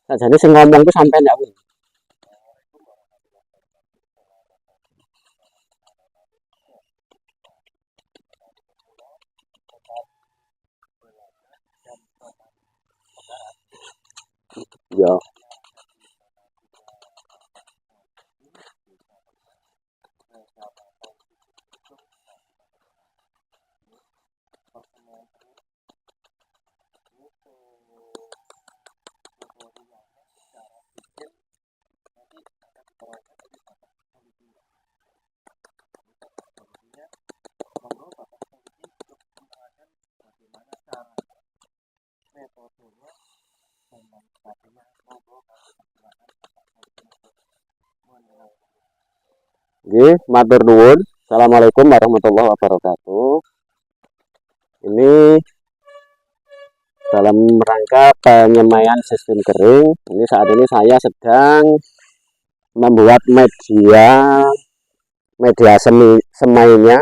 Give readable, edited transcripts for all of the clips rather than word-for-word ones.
Sajane sing ngomong ku sampean ya. Ya, nggih, matur nuwun. Assalamualaikum warahmatullahi wabarakatuh. Ini dalam rangka penyemaian sistem kering. Ini saat ini saya sedang membuat media media semainya.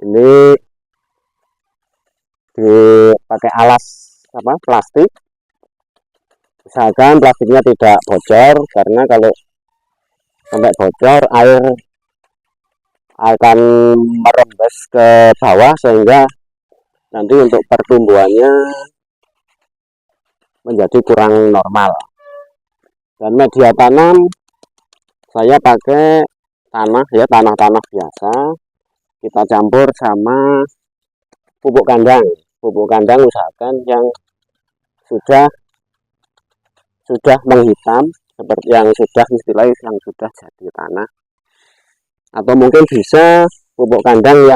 Ini dipakai alas apa plastik. Usahakan plastiknya tidak bocor karena kalau sampai bocor air akan merembes ke bawah sehingga nanti untuk pertumbuhannya menjadi kurang normal. Dan media tanam saya pakai tanah ya, tanah-tanah biasa kita campur sama pupuk kandang. Pupuk kandang usahakan yang sudah menghitam, seperti yang sudah istilahnya yang sudah jadi tanah, atau mungkin bisa pupuk kandang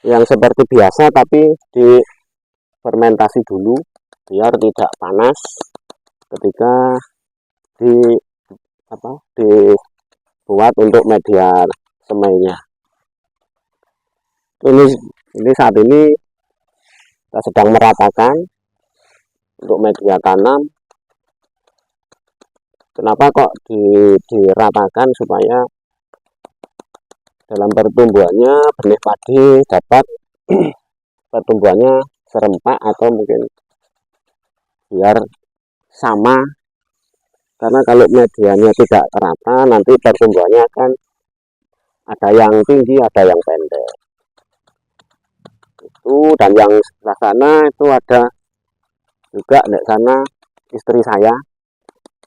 yang seperti biasa tapi difermentasi dulu biar tidak panas ketika di dibuat untuk media semainya. Ini saat ini kita sedang meratakan untuk media tanam. Kenapa kok diratakan? Supaya dalam pertumbuhannya benih padi dapat pertumbuhannya serempak atau mungkin biar sama, karena kalau medianya tidak rata nanti pertumbuhannya akan ada yang tinggi ada yang pendek itu. Dan yang sebelah sana itu ada juga di sana istri saya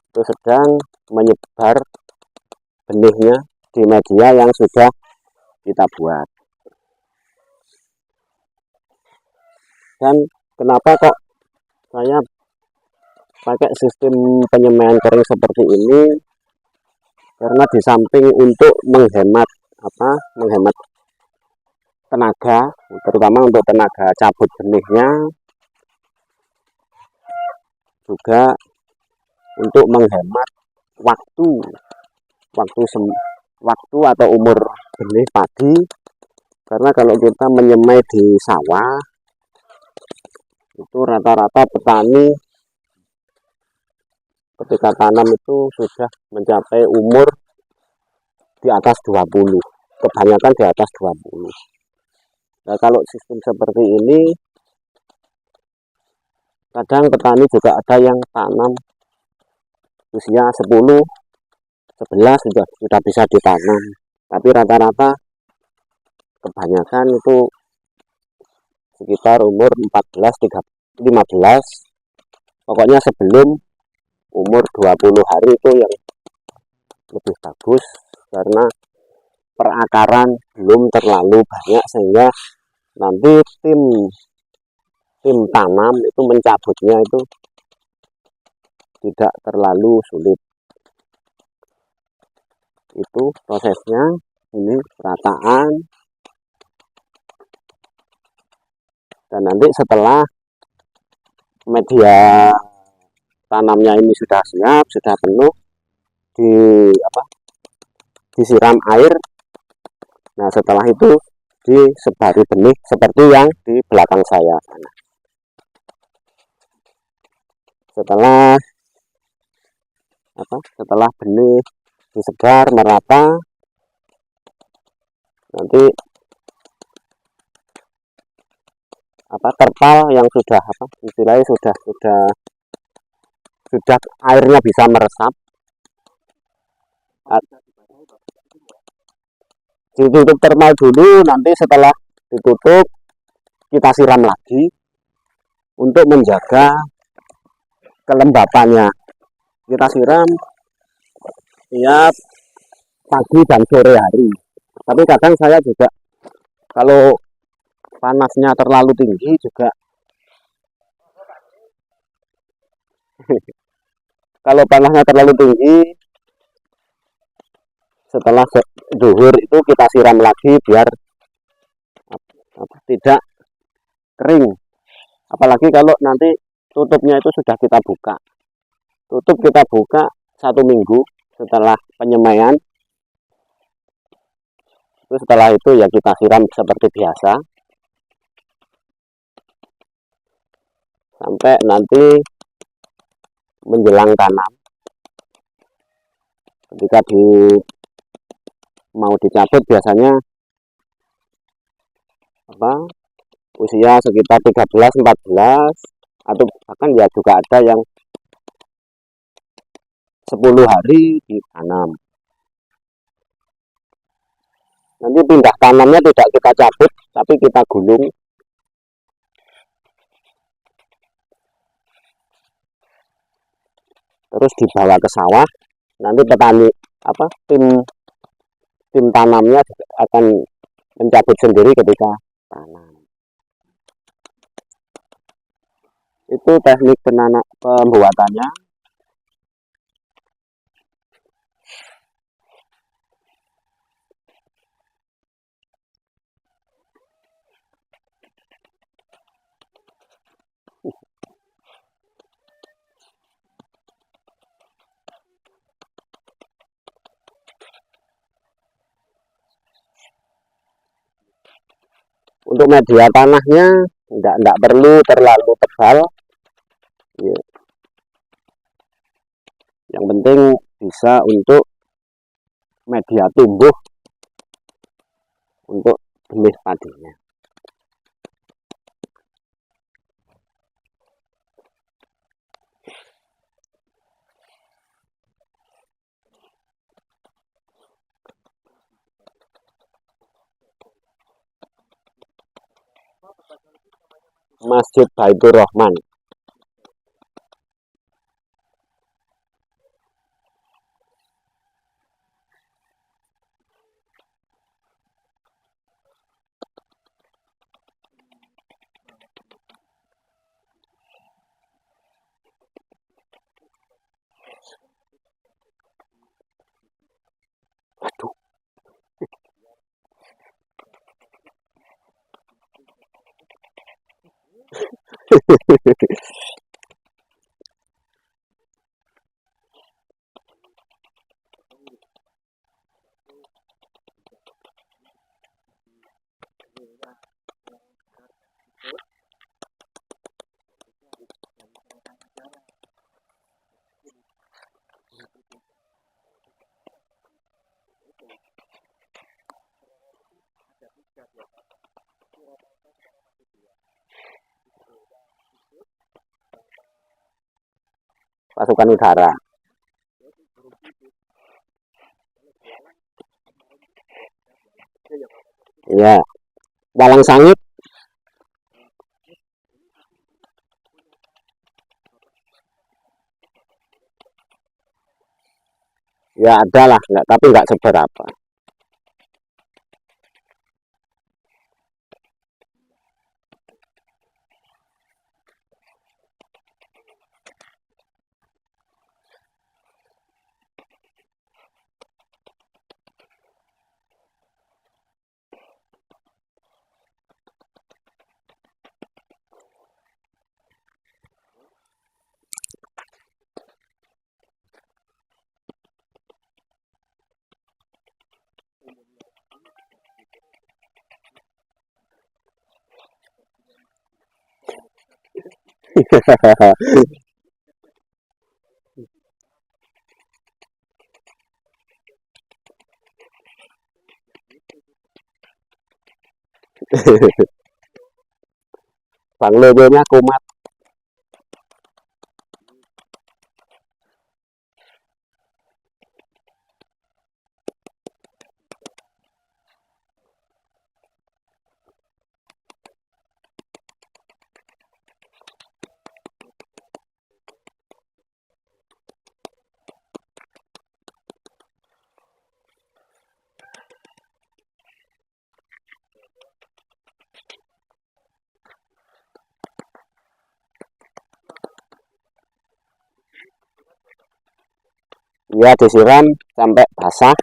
itu sedang menyebar benihnya di media yang sudah kita buat. Dan kenapa kok saya pakai sistem penyemaian kering seperti ini? Karena di samping untuk menghemat tenaga, terutama untuk tenaga cabut benihnya, juga untuk menghemat waktu atau umur benih padi. Karena kalau kita menyemai di sawah itu rata-rata petani ketika tanam itu sudah mencapai umur di atas 20, kebanyakan di atas 20. Nah, kalau sistem seperti ini kadang petani juga ada yang tanam usia 10, 11 sudah bisa ditanam, tapi rata-rata kebanyakan itu sekitar umur 14, 15, pokoknya sebelum umur 20 hari itu yang lebih bagus, karena perakaran belum terlalu banyak sehingga nanti tim tanam itu mencabutnya itu tidak terlalu sulit. Itu prosesnya. Ini perataan, dan nanti setelah media tanamnya ini sudah siap, sudah penuh, disiram air. Nah, setelah itu disebari benih seperti yang di belakang saya. Setelah benih disebar merata, nanti terpal yang sudah istilahnya sudah sudah airnya bisa meresap, ditutup termal dulu. Nanti setelah ditutup kita siram lagi untuk menjaga kelembapannya. Kita siram tiap pagi dan sore hari. Tapi kadang saya juga kalau panasnya terlalu tinggi juga kalau panasnya terlalu tinggi setelah zuhur itu kita siram lagi biar tidak kering. Apalagi kalau nanti tutupnya itu sudah kita buka. Tutup kita buka 1 minggu setelah penyemaian. Setelah itu ya kita siram seperti biasa sampai nanti menjelang tanam. Ketika mau dicabut biasanya usia sekitar 13-14 atau bahkan ya juga ada yang 10 hari ditanam. Nanti pindah tanamnya tidak kita cabut tapi kita gulung. Terus dibawa ke sawah. Nanti petani tim tanamnya akan mencabut sendiri ketika tanam. Itu teknik pembuatannya. Untuk media tanahnya enggak perlu terlalu tebal. Ya. Yang penting bisa untuk media tumbuh untuk benih padinya. Masjid Baitur Rahman. Aduh. Pasukan udara. Ya, walang sangit. Ya ada lah, tapi nggak seberapa. Bang logonya kumat. Ya disiram sampai basah,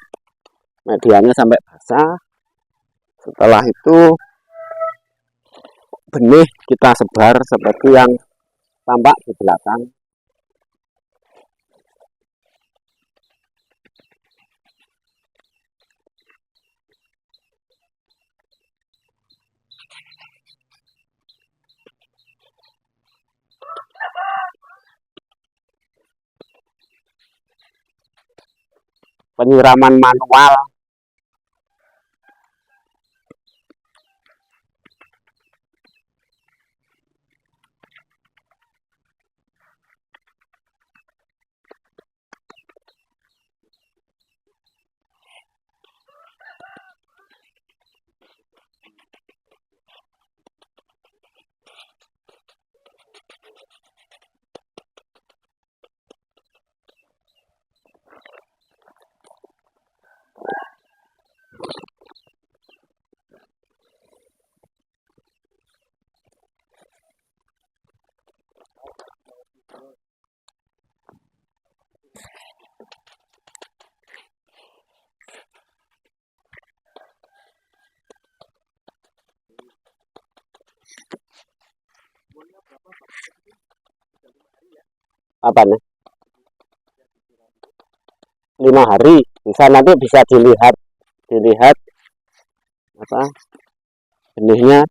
medianya sampai basah. Setelah itu benih kita sebar seperti yang tampak di belakang. Penyiraman manual. Apa nih? 5 hari bisa, nanti bisa dilihat apa benihnya.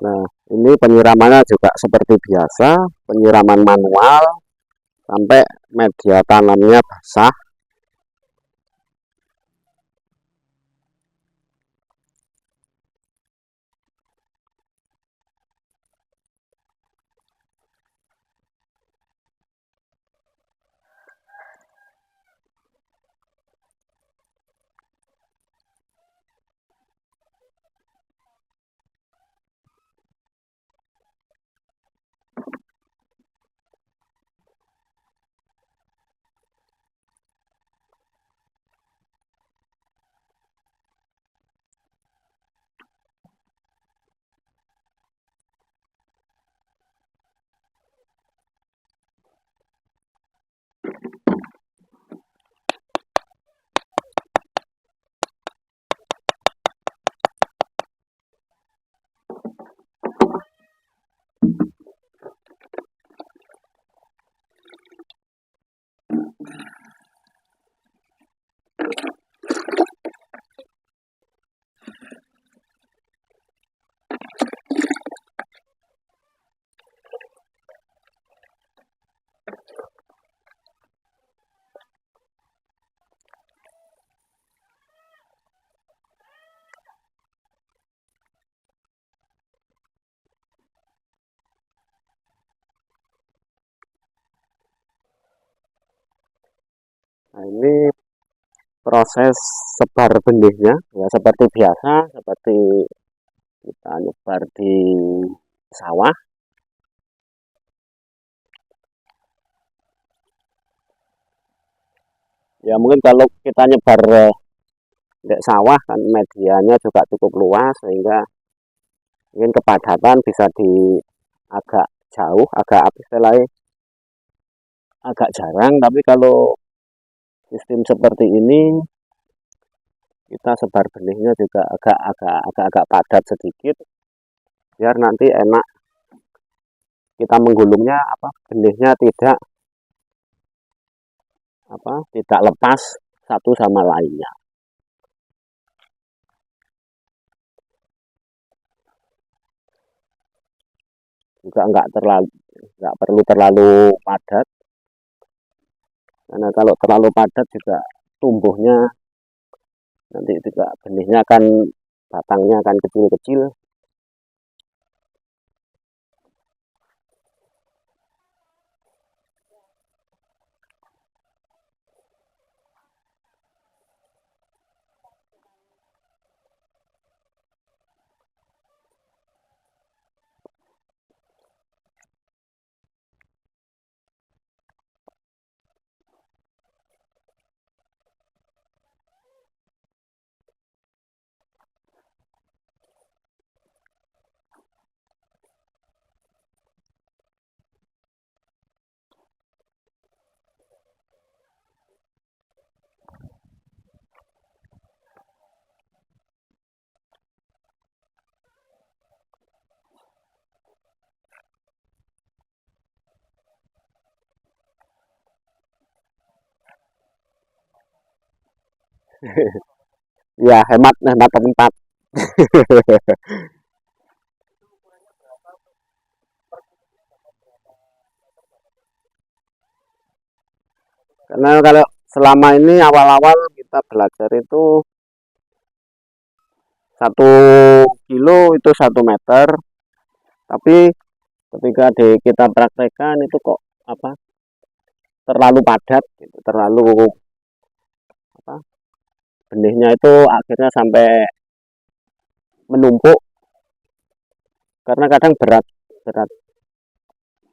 Nah, ini penyiramannya juga seperti biasa, penyiraman manual sampai media tanamnya basah. Nah, ini proses sebar benihnya ya seperti biasa, seperti kita nyebar di sawah. Ya mungkin kalau kita nyebar Ndek sawah kan medianya juga cukup luas sehingga mungkin kepadatan bisa di agak jauh, agak apa istilahnya, agak jarang. Tapi kalau sistem seperti ini kita sebar benihnya juga agak padat sedikit biar nanti enak kita menggulungnya, benihnya tidak lepas satu sama lainnya. Juga nggak perlu terlalu padat, karena kalau terlalu padat juga tumbuhnya nanti juga benihnya batangnya akan kecil-kecil. Ya, hemat hemat tempat. Karena kalau selama ini awal-awal kita belajar itu 1 kilo itu 1 meter, tapi ketika kita praktekkan itu kok terlalu padat gitu, terlalu apa benihnya itu akhirnya sampai menumpuk, karena kadang berat berat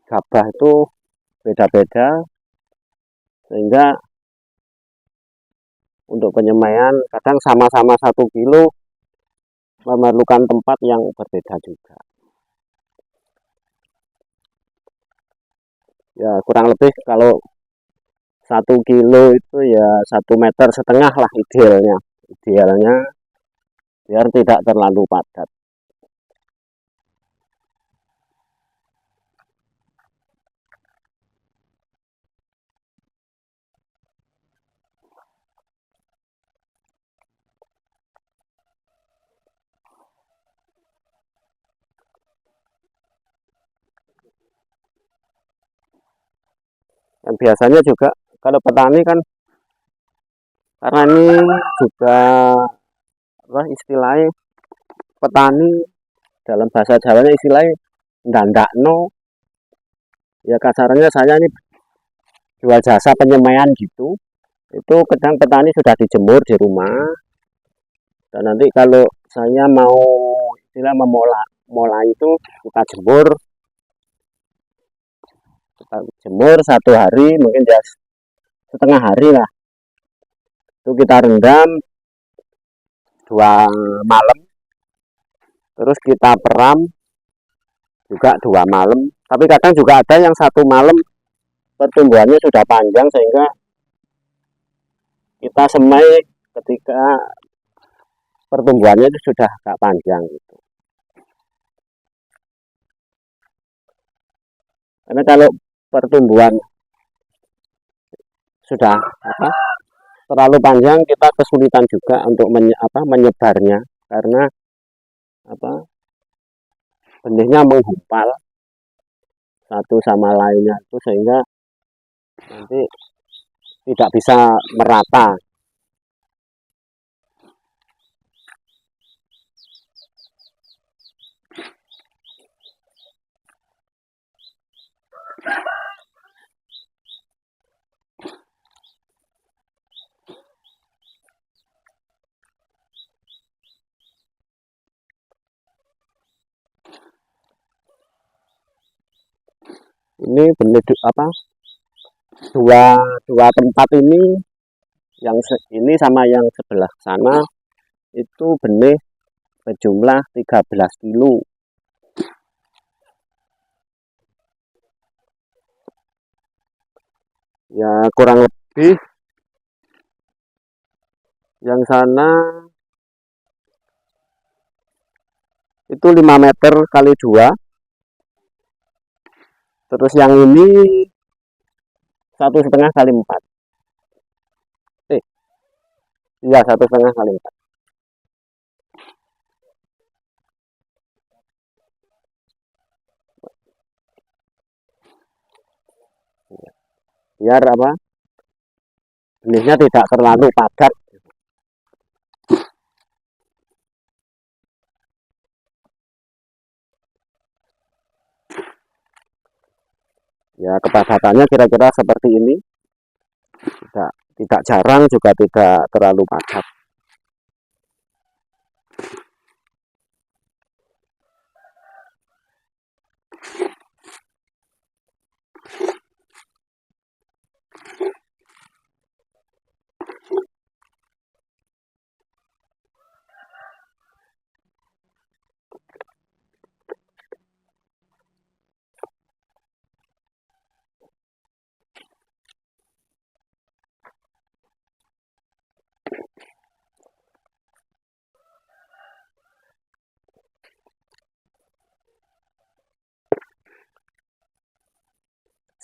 gabah itu beda-beda, sehingga untuk penyemaian kadang sama-sama 1 kilo memerlukan tempat yang berbeda juga. Ya kurang lebih kalau 1 kilo itu ya 1,5 meter lah idealnya biar tidak terlalu padat. Dan biasanya juga kalau petani kan, karena ini juga istilahnya petani dalam bahasa Jawanya istilahnya ndandakno, ya kasarnya saya ini jual jasa penyemaian gitu. Itu kadang petani sudah dijemur di rumah, dan nanti kalau saya mau istilah memulai itu kita jemur 1 hari, mungkin ya setengah hari lah, itu kita rendam 2 malam, terus kita peram juga 2 malam. Tapi kadang juga ada yang 1 malam pertumbuhannya sudah panjang sehingga kita semai ketika pertumbuhannya itu sudah agak panjang gitu. Karena kalau pertumbuhan sudah terlalu panjang, kita kesulitan juga untuk menyebarnya, karena benihnya menggumpal satu sama lainnya itu, sehingga nanti tidak bisa merata. Ini benih dua tempat ini, yang ini sama yang sebelah sana itu benih berjumlah 13 kilo. Ya kurang lebih yang sana itu 5 meter kali 2, terus yang ini 1,5 kali 4. Iya, 1,5 kali 4. Biar apa, benihnya tidak terlalu padat. Ya kepadatannya kira-kira seperti ini, tidak jarang juga tidak terlalu padat.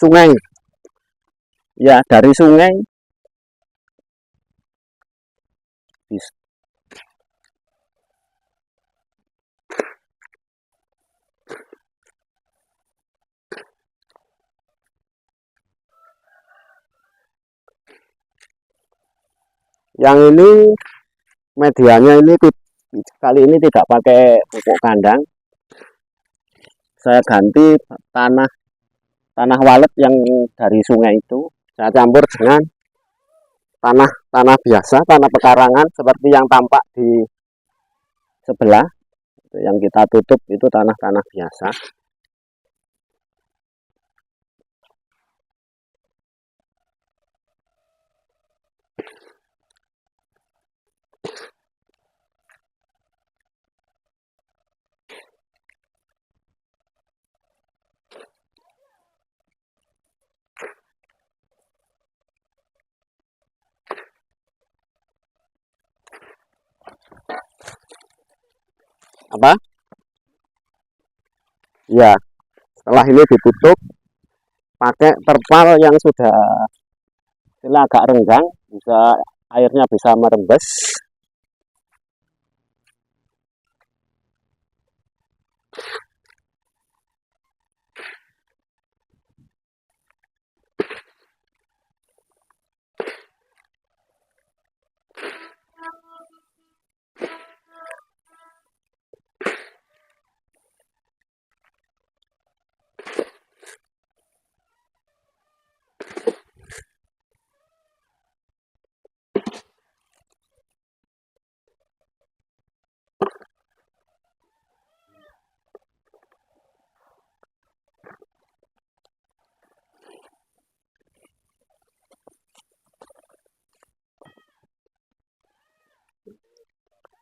Sungai, ya dari sungai. Yang ini medianya ini kali ini tidak pakai pupuk kandang, saya ganti tanah tanah walet yang dari sungai itu, saya campur dengan tanah tanah biasa, tanah pekarangan seperti yang tampak di sebelah. Yang kita tutup itu tanah-tanah biasa. Apa? Ya, setelah ini ditutup pakai terpal yang sudah agak renggang, bisa airnya bisa merembes.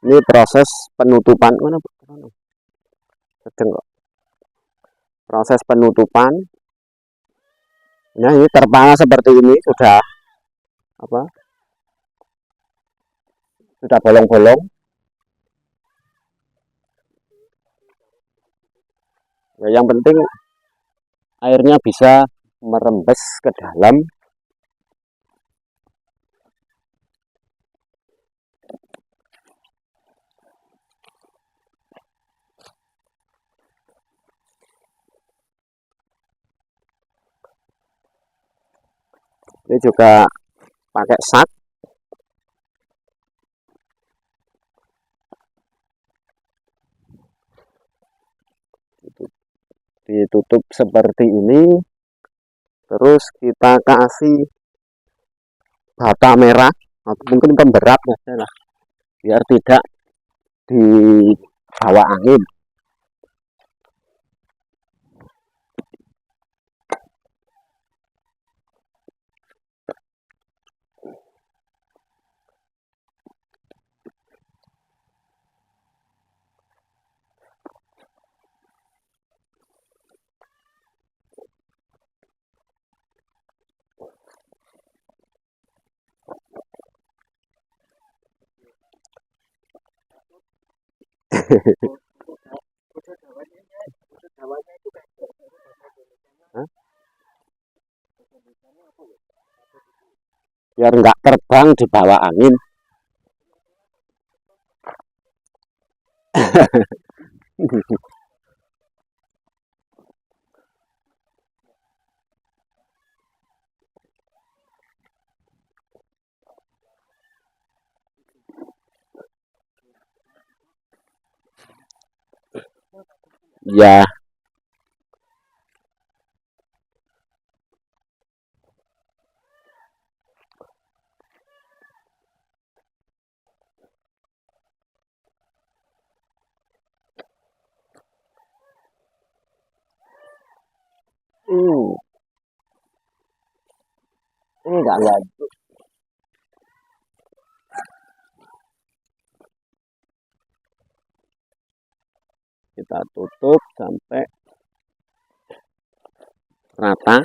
Ini proses penutupan, mana sedang kok. Proses penutupan. Nah, ini terpal seperti ini sudah apa? Sudah bolong-bolong. Ya, yang penting airnya bisa merembes ke dalam. Ini juga pakai sak. Ditutup seperti ini, terus kita kasih bata merah atau mungkin pemberat ya, biar tidak dibawa angin. Hah? Biar nggak terbang di bawah angin. Ya, hmm, ini nggak kita tutup sampai rata.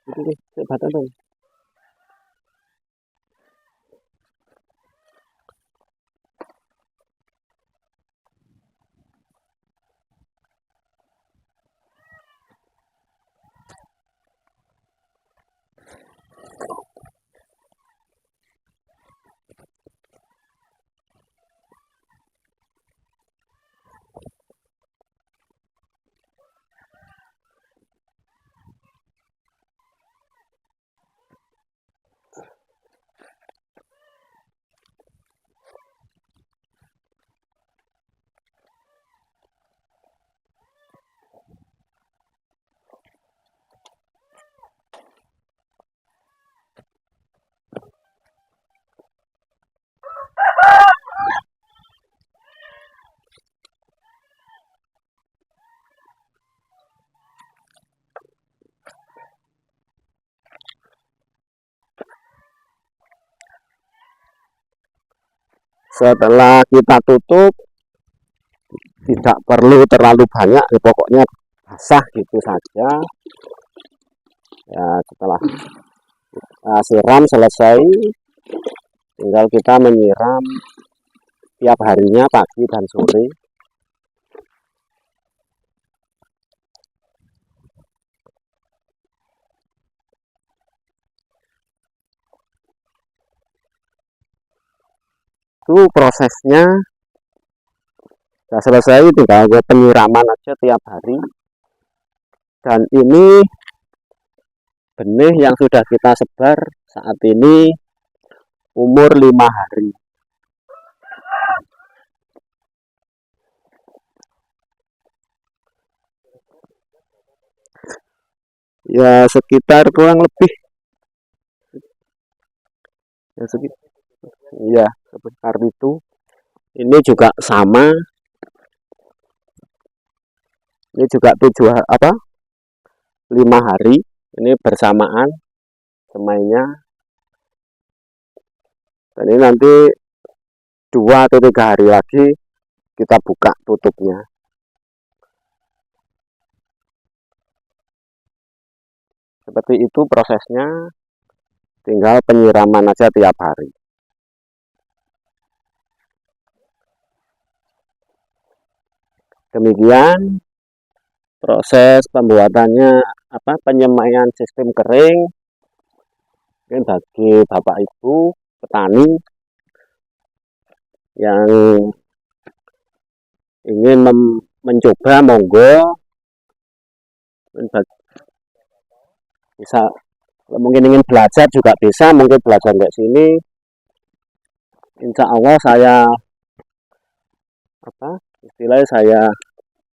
Itu deh, sebatang dong. Setelah kita tutup, tidak perlu terlalu banyak, ya pokoknya basah gitu saja. Ya, setelah siram selesai, tinggal kita menyiram tiap harinya pagi dan sore. Itu prosesnya sudah selesai, tinggal penyiraman aja tiap hari. Dan ini benih yang sudah kita sebar saat ini umur 5 hari. Ya sekitar kurang lebih ya sekitar, ya sekitar itu. Ini juga sama, ini juga 5 hari, ini bersamaan semainya. Dan ini nanti 2 atau 3 hari lagi kita buka tutupnya. Seperti itu prosesnya, tinggal penyiraman aja tiap hari. Demikian proses pembuatannya, penyemaian sistem kering. Mungkin bagi Bapak Ibu petani yang ingin mencoba, monggo bisa. Mungkin ingin belajar juga bisa, mungkin belajar dari sini. Insya Allah saya istilahnya saya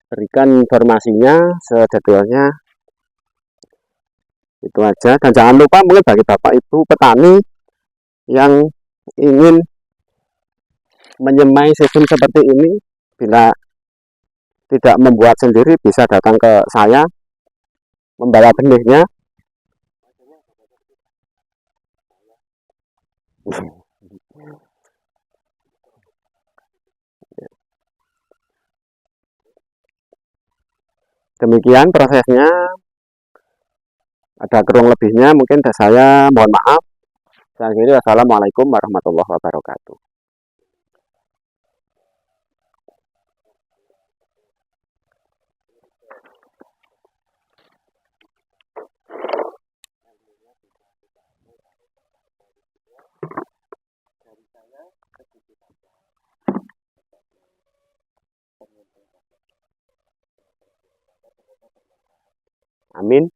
berikan informasinya sedetailnya. Itu aja. Dan jangan lupa mungkin bagi Bapak Ibu petani yang ingin menyemai sistem seperti ini, bila tidak membuat sendiri bisa datang ke saya membawa benihnya. Demikian prosesnya. Ada kurang lebihnya mungkin saya mohon maaf. Saya akhiri, wassalamualaikum warahmatullahi wabarakatuh. Amin.